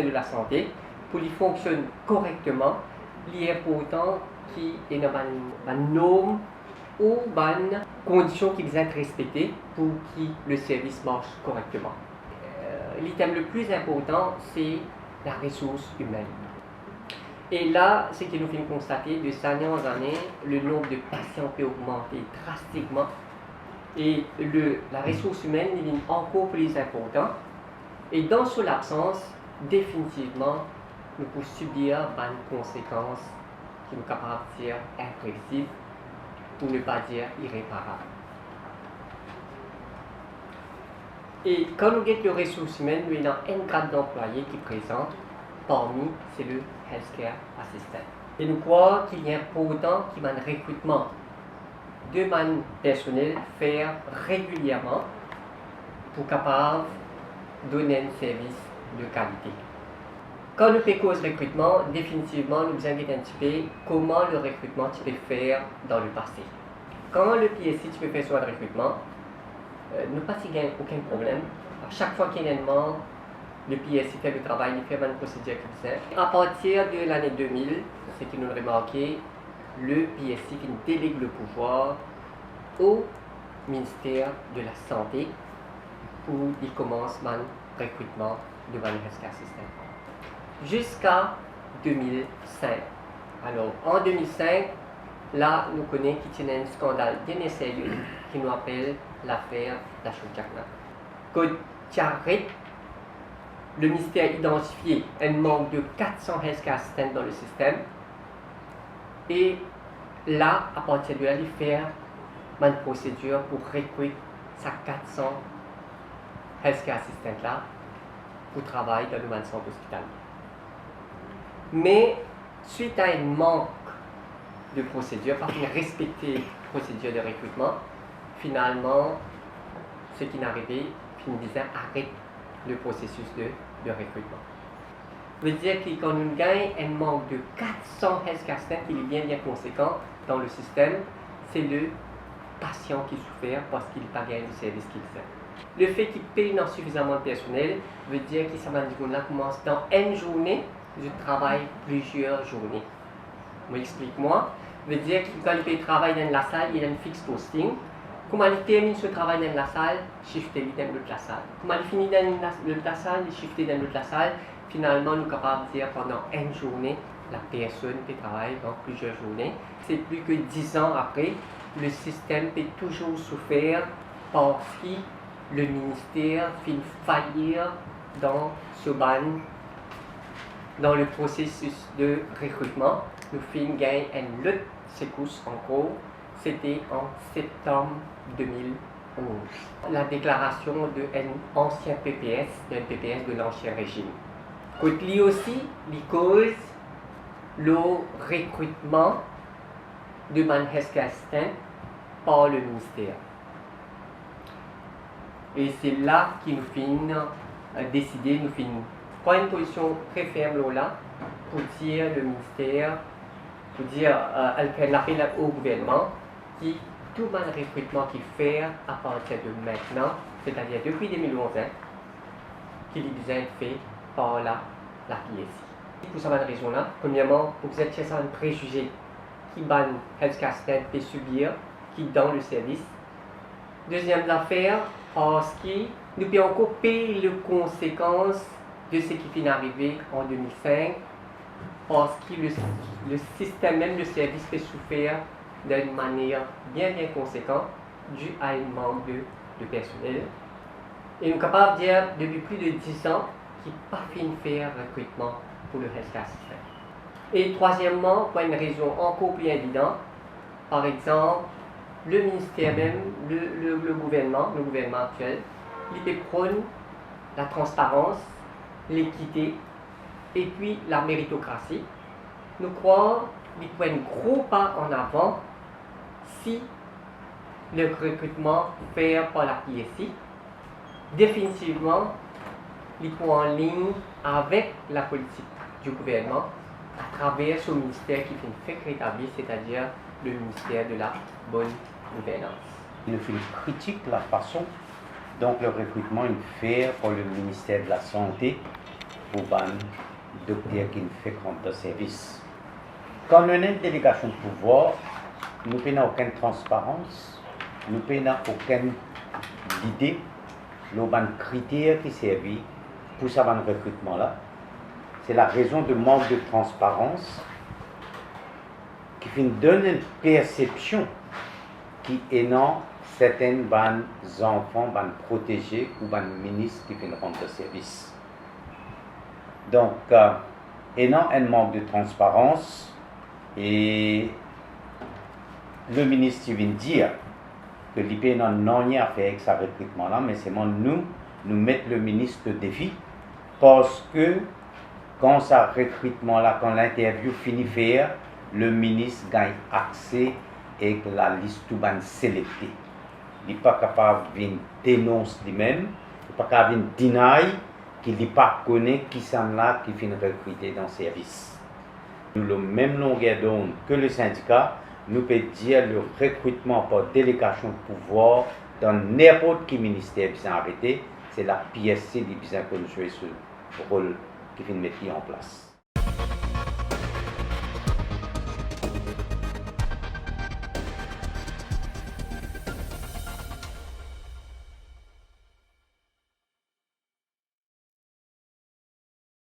système de la santé, pour qu'il fonctionne correctement, il est important qu'il y ait une norme ou une condition qui doit être respectée pour que le service marche correctement. L'item le plus important, c'est la ressource humaine. Et là, ce que nous finissons de constater, de ces années en année, le nombre de patients peut augmenter drastiquement. Et la ressource humaine est encore plus importante. Et dans son absence, définitivement, nous pouvons subir des conséquences qui nous capables de dire imprévisibles, pour ne pas dire irréparables. Et quand nous regardons les ressources humaines, nous avons un grade d'employés qui est présent. Parmi, c'est le Healthcare Assistant. Et nous croyons qu'il est important qu'il y ait un recrutement de personnel faire régulièrement pour capable donner un service de qualité. Quand nous faisons ce recrutement, définitivement, nous devons identifier comment le recrutement tu peux faire dans le passé. Quand le PSC tu peux faire soit de recrutement, nous pas aucun problème. À chaque fois qu'il y a un demande, le PSC fait le travail, il fait une procédure comme ça. À partir de l'année 2000, ce que nous avons remarqué, le PSC délègue le pouvoir au ministère de la Santé où il commence le recrutement de Healthcare Assistant. Jusqu'à 2005. Alors, en 2005, là, nous connaissons qu'il y a un scandale bien sérieux qui nous appelle l'affaire Lachlan Jackman. Quand le ministère a identifié un manque de 400 healthcare assistants dans le système. Et là, à partir de là, il fait une procédure pour recruter ces 400 healthcare assistants là pour travailler dans le centre hospitalier. Mais suite à un manque de procédure, parce qu'il a respecté la procédure de recrutement, finalement, ce qui est arrivé, il disait arrête le processus de recrutement. Ça veut dire que quand nous gagnons un manque de 400 healthcare assistants qui est bien conséquent dans le système, c'est le patient qui souffre parce qu'il n'a pas gagné le service qu'il fait. Le fait qu'il paye insuffisamment de personnel veut dire que ça va dire commence dans une journée, je travaille plusieurs journées. Explique-moi. Veut dire que quand il travaille dans la salle, il a un fixe posting. Comment il termine ce travail dans la salle, shifter dans l'autre salle. Comment il finit dans la salle, il shifter dans l'autre salle. Finalement, nous sommes capables de dire pendant une journée, la personne peut travailler dans plusieurs journées. C'est plus que 10 ans après, le système peut toujours souffrir parce que le ministère fait faillir dans ce ban, dans le processus de recrutement. Nous faisons gagner une lutte secousse encore. C'était en septembre 2011. La déclaration d'un ancien PPS, d'un PPS de l'ancien régime. Lui aussi, il cause le recrutement de healthcare assistant par le ministère. Et c'est là qu'il nous fait décider, nous fait prendre une position très ferme là pour dire le ministère, pour dire l'appel au gouvernement qui tout le recrutement qu'il fait à partir de maintenant, c'est-à-dire depuis 2011, qu'il est fait par la PSI. Pour cette raison-là, premièrement, vous êtes chez un préjugé qui ban healthcare assistant peut subir, qui dans le service. Deuxième affaire, parce que nous pouvons encore payer les conséquences de ce qui est arrivé en 2005, parce que le système même, le service peut souffrir d'une manière bien conséquente dû à un manque de personnel. Et nous sommes capables de dire depuis plus de 10 ans qu'il n'a pas fini de faire recrutement pour le healthcare assistant. Et troisièmement, pour une raison encore plus évidente, par exemple, le ministère même, le gouvernement actuel, il prône la transparence, l'équité et puis la méritocratie. Nous croyons qu'il faut un gros pas en avant si le recrutement fait par la PSI. Définitivement, il faut en ligne avec la politique du gouvernement à travers ce ministère qui fait rétablir, c'est-à-dire le ministère de la bonne gouvernance. Il fait une critique de la façon dont le recrutement est fait pour le ministère de la Santé pour les docteurs qui fait compte de service. Quand on a une délégation de pouvoir, nous n'avons aucune transparence, nous n'avons aucune idée, nous avons critères qui servent pour ce recrutement-là. C'est la raison de manque de transparence qui donne une perception qui est non certains enfants protégés ou ministres qui viennent rendre service. Donc, et non un manque de transparence et le ministre vient dire que l'IP n'a rien à faire avec ce recrutement-là, mais c'est nous mettre le ministre au défi parce que quand ce recrutement-là, quand l'interview finit faire, le ministre gagne accès avec la liste tout sélectée. Il n'est pas capable de dénoncer lui-même, il n'est pas capable de deny qu'il n'est pas connaît qui sont là qui viennent recruter dans le service. Nous avons la même longueur d'onde que le syndicat, nous pouvons dire le recrutement par délégation de pouvoir dans n'importe quel ministère qui arrêté, c'est la PSC qui a joué ce rôle qui vient mettre en place.